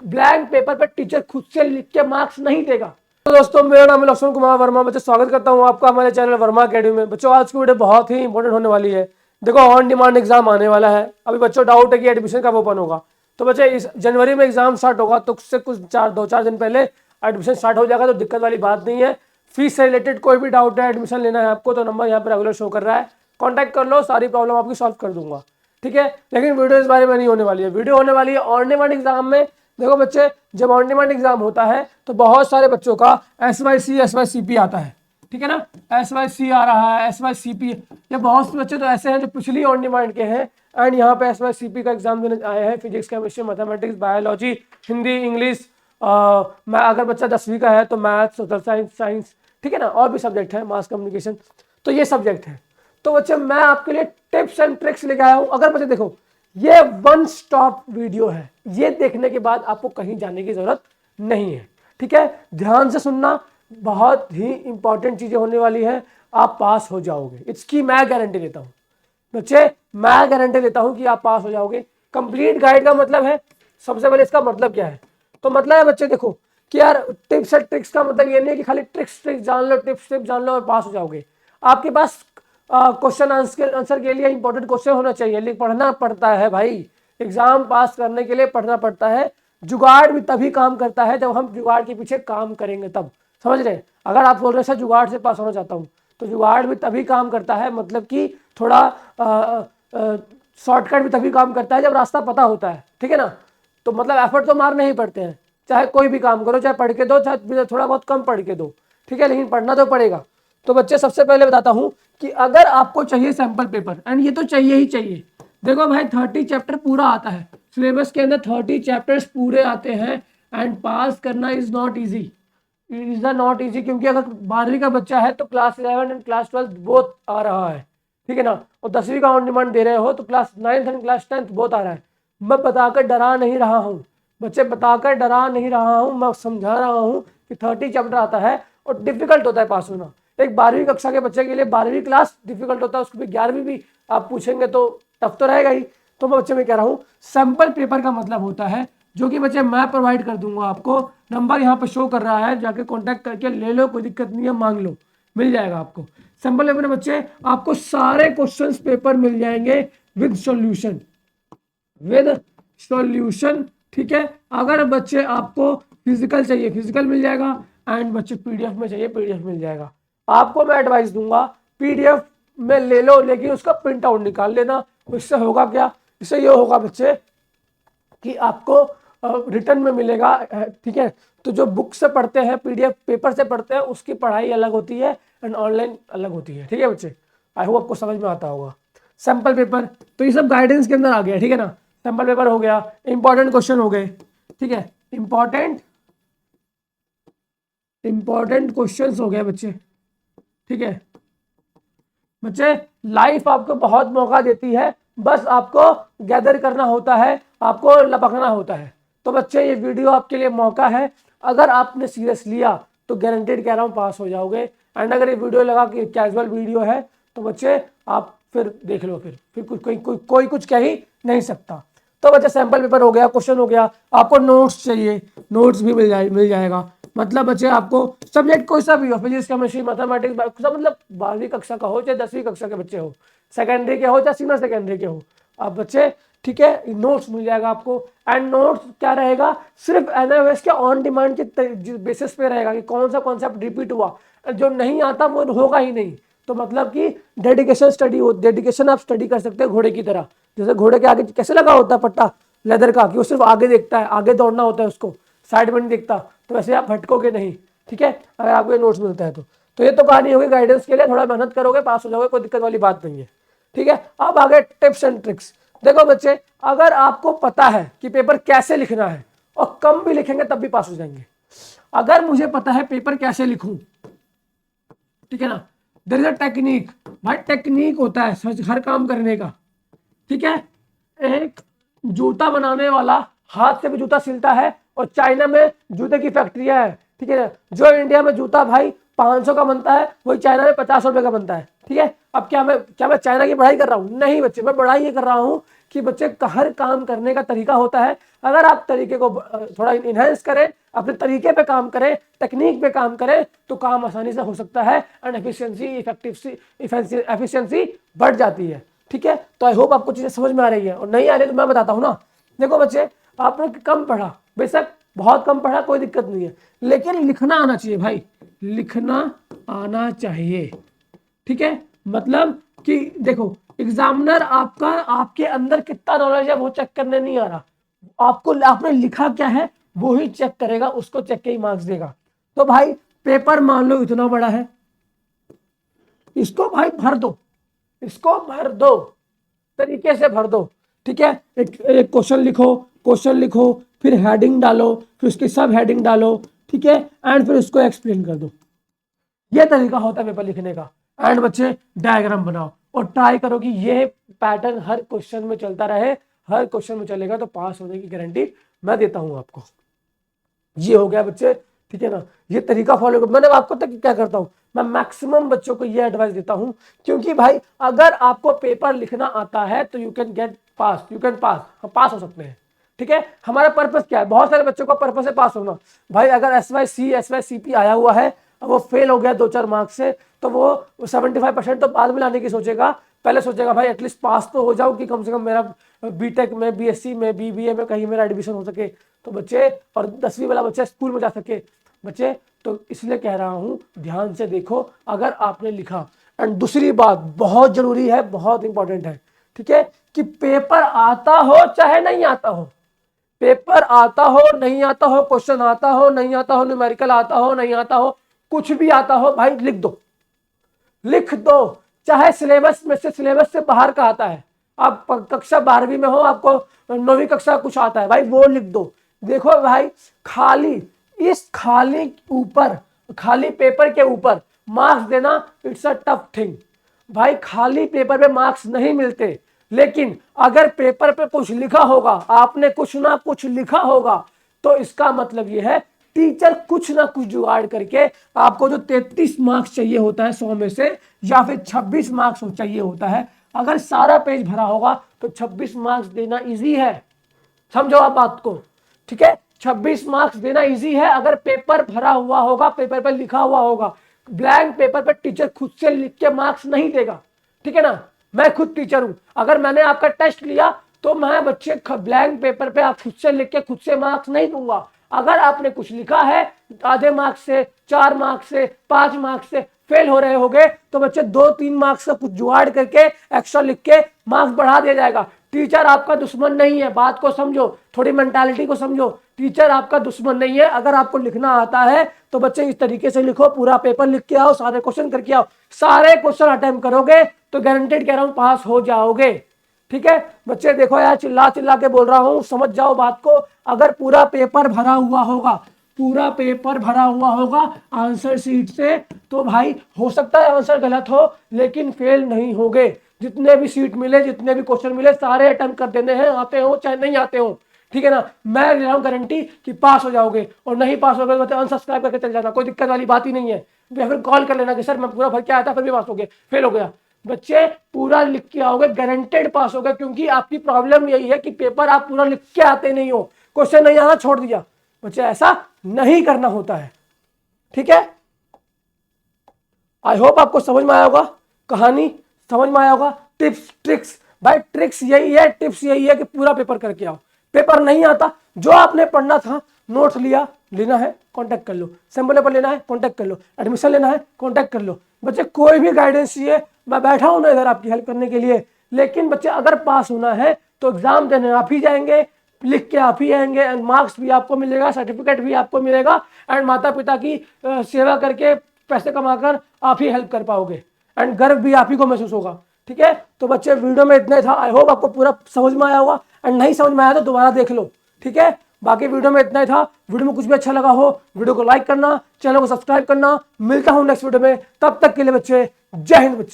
Blank paper पर teacher खुद से लिख के मार्क्स नहीं देगा। तो दोस्तों मेरा नाम है लक्ष्मण कुमार वर्मा। बच्चों स्वागत करता हूं आपका हमारे चैनल वर्मा अकेडमी में। बच्चों आज की वीडियो बहुत ही इंपॉर्टेंट होने वाली है। देखो ऑन डिमांड एग्जाम आने वाला है। अभी बच्चों डाउट है कि एडमिशन कब ओपन होगा। तो बच्चे इस जनवरी में एग्जाम स्टार्ट होगा तो उससे कुछ 2-4 दिन पहले एडमिशन स्टार्ट हो जाएगा। तो दिक्कत वाली बात नहीं है। फीस से रिलेटेड कोई भी डाउट है, एडमिशन लेना है आपको, तो नंबर यहाँ पर रेगुलर शो कर रहा है, कॉन्टैक्ट कर लो, सारी प्रॉब्लम आपकी सॉल्व कर दूंगा। ठीक है, लेकिन वीडियो इस बारे में नहीं होने वाली है। वीडियो होने वाली है ऑन डिमांड एग्जाम में। देखो बच्चे, जब ऑन डिमांड एग्जाम होता है तो बहुत सारे बच्चों का SYC SYCP आता है। ठीक है ना, SYC आ रहा है, SYCP। ये बहुत से बच्चे तो ऐसे हैं जो पिछली ऑन डिमांड के हैं एंड यहाँ पे SYCP का एग्जाम देने आए हैं। Physics, chemistry, mathematics, biology, Hindi, English, अगर बच्चा 10वीं का है तो मैथ्स, सोशल साइंस, ठीक है ना, और भी सब्जेक्ट है, मास कम्युनिकेशन, तो ये सब्जेक्ट है। तो बच्चे मैं आपके लिए टिप्स एंड ट्रिक्स लेके आया हूँ। अगर बच्चे देखो, ये वन स्टॉप वीडियो है, ये देखने के बाद आपको कहीं जाने की जरूरत नहीं है। ठीक है, ध्यान से सुनना, बहुत ही इंपॉर्टेंट चीजें होने वाली है। आप पास हो जाओगे, इसकी मैं गारंटी लेता हूं बच्चे, मैं गारंटी लेता हूं कि आप पास हो जाओगे। कंप्लीट गाइड का मतलब है, सबसे पहले इसका मतलब क्या है? तो मतलब है बच्चे देखो कि यार टिप्स एंड ट्रिक्स का मतलब ये नहीं है कि खाली ट्रिक्स जान लो, टिप्स जान लो और पास हो जाओगे। आपके पास क्वेश्चन आंसर के लिए इंपॉर्टेंट क्वेश्चन होना चाहिए, लेकिन पढ़ना पड़ता है भाई। एग्जाम पास करने के लिए पढ़ना पड़ता है। जुगाड़ भी तभी काम करता है जब हम जुगाड़ के पीछे काम करेंगे, तब। समझ रहे? अगर आप बोल रहे सर जुगाड़ से पास होना चाहता हूँ, तो जुगाड़ भी तभी काम करता है, मतलब कि थोड़ा शॉर्टकट भी तभी काम करता है जब रास्ता पता होता है। ठीक है ना, तो मतलब एफर्ट तो मारने ही पड़ते हैं, चाहे कोई भी काम करो, चाहे पढ़ के दो, चाहे थोड़ा बहुत कम पढ़ के दो। ठीक है, लेकिन पढ़ना तो पड़ेगा। तो बच्चे सबसे पहले बताता हूं कि अगर आपको चाहिए सैंपल पेपर, एंड ये तो चाहिए ही चाहिए। देखो भाई 30 चैप्टर पूरा आता है सिलेबस के अंदर, 30 चैप्टर्स पूरे आते हैं एंड पास करना is not easy, is not easy. क्योंकि अगर 12वीं का बच्चा है तो क्लास 11 एंड क्लास 12 बोथ आ रहा है। ठीक है ना, और 10वीं का ऑन डिमांड दे रहे हो तो class 9th and class 10th both आ रहा है। मैं बताकर डरा नहीं रहा हूँ बच्चे, बताकर डरा नहीं रहा हूँ, मैं समझा रहा हूँ कि 30 चैप्टर आता है और डिफिकल्ट होता है पास होना। एक 12वीं कक्षा के बच्चे के लिए 12वीं क्लास डिफिकल्ट होता है, उसको भी 11वीं भी आप पूछेंगे तो टफ तो रहेगा ही। तो मैं बच्चे में कह रहा हूँ सैंपल पेपर का मतलब होता है, जो कि बच्चे मैं प्रोवाइड कर दूंगा आपको। नंबर यहाँ पे शो कर रहा है, जाके कॉन्टैक्ट करके ले लो, कोई दिक्कत नहीं है, मांग लो, मिल जाएगा आपको। सैंपल पेपर में बच्चे आपको सारे क्वेश्चन पेपर मिल जाएंगे विद सॉल्यूशन, विद सॉल्यूशन। ठीक है, अगर बच्चे आपको फिजिकल चाहिए फिजिकल मिल जाएगा, एंड बच्चे पीडीएफ में चाहिए पीडीएफ मिल जाएगा। आपको मैं एडवाइस दूंगा पीडीएफ में ले लो, लेकिन उसका प्रिंट आउट निकाल लेना। इससे होगा क्या? इससे ये होगा बच्चे कि आपको रिटर्न में मिलेगा। ठीक है, तो जो बुक से पढ़ते हैं, पीडीएफ पेपर से पढ़ते हैं, उसकी पढ़ाई अलग होती है एंड ऑनलाइन अलग होती है। ठीक है बच्चे, आई होप आपको समझ में आता होगा। सैंपल पेपर तो ये सब गाइडेंस के अंदर आ गया। ठीक है ना, सैंपल पेपर हो गया, इंपॉर्टेंट क्वेश्चन हो गए। ठीक है, इंपॉर्टेंट क्वेश्चंस हो गए बच्चे। ठीक है बच्चे, लाइफ आपको बहुत मौका देती है, बस आपको गैदर करना होता है, आपको लपकना होता है। तो बच्चे ये वीडियो आपके लिए मौका है, अगर आपने सीरियस लिया तो गारंटेड कह रहा हूँ पास हो जाओगे। एंड अगर ये वीडियो लगा कि कैजुअल वीडियो है तो बच्चे आप फिर देख लो, फिर कोई कुछ कह ही नहीं सकता। तो बच्चे सैंपल पेपर हो गया, क्वेश्चन हो गया, आपको नोट्स चाहिए, नोट्स भी मिल जाएगा। मतलब बच्चे आपको सब्जेक्ट कोई सा भी हो, फिजिक्स, केमिस्ट्री, मैथमेटिक्स, मतलब 12वीं कक्षा का हो चाहे 10वीं कक्षा के बच्चे हो, सेकेंडरी के हो चाहे सीनियर सेकेंडरी के हो, आप बच्चे ठीक है, नोट्स मिल जाएगा आपको। एंड नोट्स क्या रहेगा? सिर्फ एनआईओएस के ऑन डिमांड के बेसिस पे रहेगा कि कौन सा कॉन्सेप्ट रिपीट हुआ, जो नहीं आता वो होगा ही नहीं। तो मतलब कि डेडिकेशन स्टडी हो, डेडिकेशन आप स्टडी कर सकते हैं घोड़े की तरह। जैसे घोड़े के आगे कैसे लगा होता है पट्टा लेदर का, कि वो सिर्फ आगे देखता है, आगे दौड़ना होता है उसको, साइड में नहीं देखता, तो वैसे आप भटकोगे नहीं। ठीक है, अगर आपको ये नोट्स मिलता है तो ये तो कहानी होगी गाइडेंस के लिए, थोड़ा मेहनत करोगे पास हो जाओगे, कोई दिक्कत वाली बात नहीं है। ठीक है, अब आगे टिप्स एंड ट्रिक्स। देखो बच्चे, अगर आपको पता है कि पेपर कैसे लिखना है, और कम भी लिखेंगे तब भी पास हो जाएंगे। अगर मुझे पता है पेपर कैसे लिखूं, ठीक है ना, देयर इज अ टेक्निक। भाई टेक्निक होता है हर काम करने का। ठीक है, एक जूता बनाने वाला हाथ से भी जूता सिलता है, और चाइना में जूते की फैक्ट्रियां है। ठीक है, जो इंडिया में जूता भाई 500 का बनता है, वही चाइना में 50 रुपए का बनता है। ठीक है, अब क्या मैं चाइना की पढ़ाई कर रहा हूँ? नहीं बच्चे, मैं पढ़ाई ये कर रहा हूँ कि बच्चे हर काम करने का तरीका होता है। अगर आप तरीके को थोड़ा इनहेंस करें, अपने तरीके पे काम करें, टेक्निक पे काम करें, तो काम आसानी से हो सकता है एंड एफिशिएंसी बढ़ जाती है। ठीक है, तो आई होप आपको चीजें समझ में आ रही है, और नहीं आ रही तो मैं बताता हूँ ना। देखो बच्चे, आपने कम पढ़ा, बेशक बहुत कम पढ़ा, कोई दिक्कत नहीं है, लेकिन लिखना आना चाहिए भाई, लिखना आना चाहिए। ठीक है, मतलब कि देखो एग्जामिनर आपका आपके अंदर कितना नॉलेज है वो चेक करने नहीं आ रहा, आपको आपने लिखा क्या है वो ही चेक करेगा, उसको चेक के ही मार्क्स देगा। तो भाई पेपर मान लो इतना बड़ा है, इसको भाई भर दो, इसको भर दो, तरीके से भर दो। ठीक है, एक क्वेश्चन लिखो, क्वेश्चन लिखो, फिर हेडिंग डालो, फिर उसकी सब हेडिंग डालो। ठीक है, एंड फिर उसको एक्सप्लेन कर दो। ये तरीका होता है पेपर लिखने का। एंड बच्चे डायग्राम बनाओ और ट्राई करो कि ये पैटर्न हर क्वेश्चन में चलता रहे, हर क्वेश्चन में चलेगा तो पास होने की गारंटी मैं देता हूं आपको। ये हो गया बच्चे, ठीक है ना, ये तरीका फॉलो कर। मैंने आपको तक क्या करता हूं, मैं मैक्सिमम बच्चों को ये एडवाइस देता हूं, क्योंकि भाई अगर आपको पेपर लिखना आता है तो you can get pass, you can pass, हम पास हो सकते हैं। ठीक है, हमारा पर्पस क्या है, बहुत सारे बच्चों का पर्पस है पास होना। भाई अगर SYC SYCP आया हुआ है, वो फेल हो गया 2-4 मार्क्स से, तो वो 75% तो बाद में लाने की सोचेगा, पहले सोचेगा भाई एटलीस्ट पास तो हो जाओ कि कम से कम मेरा बीटेक में, BSc में, BBA में कहीं मेरा एडमिशन हो सके, तो बच्चे, और 10वीं वाला बच्चा स्कूल में जा सके बच्चे। तो इसलिए कह रहा हूं ध्यान से देखो अगर आपने लिखा। एंड दूसरी बात बहुत जरूरी है, बहुत इंपॉर्टेंट है, ठीक है, कि पेपर आता हो चाहे नहीं आता हो, पेपर आता हो नहीं आता हो, क्वेश्चन आता हो नहीं आता हो, न्यूमेरिकल आता हो नहीं आता हो, कुछ भी आता हो भाई लिख दो, लिख दो। चाहे सिलेबस में से, सिलेबस से बाहर का आता है, आप कक्षा 12वीं में हो, आपको 9वीं कक्षा कुछ आता है भाई, वो लिख दो। देखो भाई, खाली इस खाली ऊपर, खाली पेपर के ऊपर मार्क्स देना इट्स अ टफ थिंग भाई। खाली पेपर पे मार्क्स नहीं मिलते, लेकिन अगर पेपर पे कुछ लिखा होगा, आपने कुछ ना कुछ लिखा होगा, तो इसका मतलब यह है टीचर कुछ ना कुछ जुगाड़ करके आपको जो 33 मार्क्स चाहिए होता है 100 में से, या फिर 26 मार्क्स चाहिए होता है, अगर सारा पेज भरा होगा तो 26 मार्क्स देना इजी है। समझो आप बात को, ठीक है, 26 मार्क्स देना इजी है अगर पेपर भरा हुआ होगा, पेपर पर लिखा हुआ होगा। ब्लैंक पेपर पर टीचर खुद से लिख के मार्क्स नहीं देगा, ठीक है ना। मैं खुद टीचर हूं, अगर मैंने आपका टेस्ट लिया तो मैं बच्चे ब्लैंक पेपर पे आप खुद से लिख के खुद से मार्क्स नहीं दूंगा। अगर आपने कुछ लिखा है आधे मार्क्स से, 4 मार्क्स से, 5 मार्क्स से फेल हो रहे होगे, तो बच्चे 2-3 मार्क्स का कुछ जुगाड़ करके एक्स्ट्रा लिख के मार्क्स बढ़ा दिया जाएगा। टीचर आपका दुश्मन नहीं है, बात को समझो, थोड़ी मेंटालिटी को समझो। टीचर आपका दुश्मन नहीं है। अगर आपको लिखना आता है तो बच्चे इस तरीके से लिखो, पूरा पेपर लिख के आओ, सारे क्वेश्चन करके आओ। सारे क्वेश्चन अटेम्प्ट करोगे तो गारंटेड कह रहा हूं पास हो जाओगे। ठीक है बच्चे, देखो यार चिल्ला चिल्ला के बोल रहा हूं, समझ जाओ बात को। अगर पूरा पेपर भरा हुआ होगा, पूरा पेपर भरा हुआ होगा आंसर शीट से, तो भाई हो सकता है आंसर गलत हो, लेकिन फेल नहीं होगे। जितने भी सीट मिले, जितने भी क्वेश्चन मिले, सारे अटेम्प्ट कर देने हैं, आते हो चाहे नहीं आते हो। ठीक है ना, मैं ले रहा हूं गारंटी कि पास हो जाओगे, और नहीं पास हो गए तो अनसब्सक्राइब करके चल जाना, कोई दिक्कत वाली बात ही नहीं है। या फिर कॉल कर लेना कि सर मैं पूरा भर के आया था फिर भी पास हो गया, फेल हो गया। बच्चे पूरा लिख के आओगे, गारंटेड पास होगा, क्योंकि आपकी प्रॉब्लम यही है कि पेपर आप पूरा लिख के आते नहीं हो, क्वेश्चन नहीं आना छोड़ दिया। बच्चे ऐसा नहीं करना होता है, ठीक है। आई होप आपको समझ में आया होगा, कहानी समझ में आया होगा। टिप्स ट्रिक्स, भाई ट्रिक्स यही है, टिप्स यही है कि पूरा पेपर करके आओ। पेपर नहीं आता, जो आपने पढ़ना था, नोट्स लिया, लेना है कॉन्टैक्ट कर लो, सैंपल पेपर लेना है कॉन्टैक्ट कर लो, एडमिशन लेना है कॉन्टैक्ट कर लो। बच्चे कोई भी गाइडेंस चाहिए, मैं बैठा हूं ना इधर आपकी हेल्प करने के लिए। लेकिन बच्चे अगर पास होना है तो एग्जाम देने आप ही जाएंगे, लिख के आप ही आएंगे, एंड मार्क्स भी आपको मिलेगा, सर्टिफिकेट भी आपको मिलेगा, एंड माता पिता की सेवा करके पैसे कमाकर आप ही हेल्प कर पाओगे, एंड गर्व भी आप ही को महसूस होगा। ठीक है, तो बच्चे वीडियो में इतना ही था। आई होप आपको पूरा समझ में आया होगा, एंड नहीं समझ में आया तो दोबारा देख लो। ठीक है, बाकी वीडियो में इतना ही था। वीडियो में कुछ भी अच्छा लगा हो, वीडियो को लाइक करना, चैनल को सब्सक्राइब करना। मिलता हूं नेक्स्ट वीडियो में, तब तक के लिए बच्चे जय हिंद बच्चे।